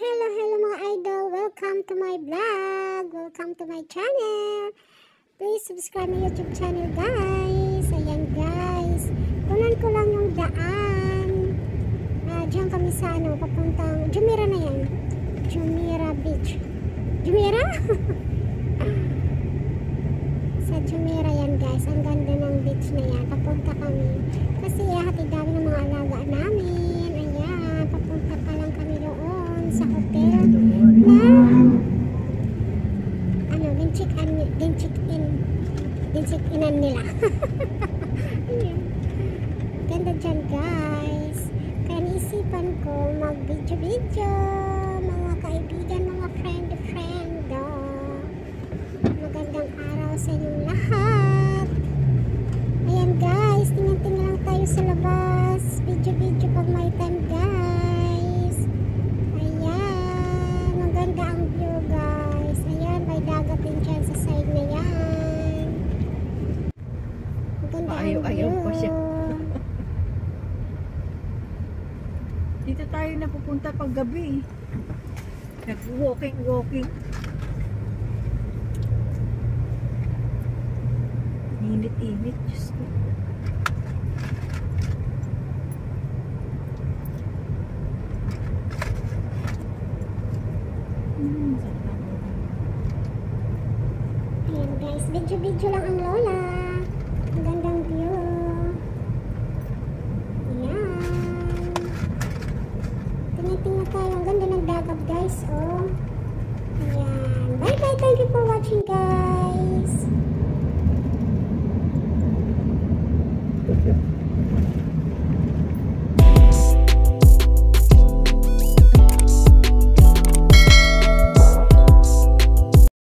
Hello mga idol. Welcome to my vlog. Welcome to my channel. Please subscribe my YouTube channel, guys. Ayan, guys. Kunan ko lang yung daan. Diyan kami sa papuntang Jumeirah na yan. Jumeirah Beach. Jumeirah? Sa Jumeirah yan, guys. Ang ganda ng beach na yan. Papunta kami. Kasi hatid namin ng mga alaga namin. Ayan. Papunta pa lang kami doon sa hotel na din check-inan nila. Ayan. Ganda dyan, guys. Kaya naisipan ko mag-video-video, mga kaibigan, mga friend. Magandang araw sa inyong lahat. Ayan, guys, tingnan lang tayo sa labas. Video pag may time, guys. Ayan, maganda ang view, guys. Ayan, may dagat din dyan sa side na yan. Maganda ang view. Ayaw ko siya. Dito tayo napupunta pag gabi. Nag-walking. Init. Diyos ko. Ayan, guys, video lang ang lola. Ang gandang view. Ayan. Tingnan tayo. Ang ganda ng dagat, guys. Oh. Ayan. Bye. Thank you for watching, guys.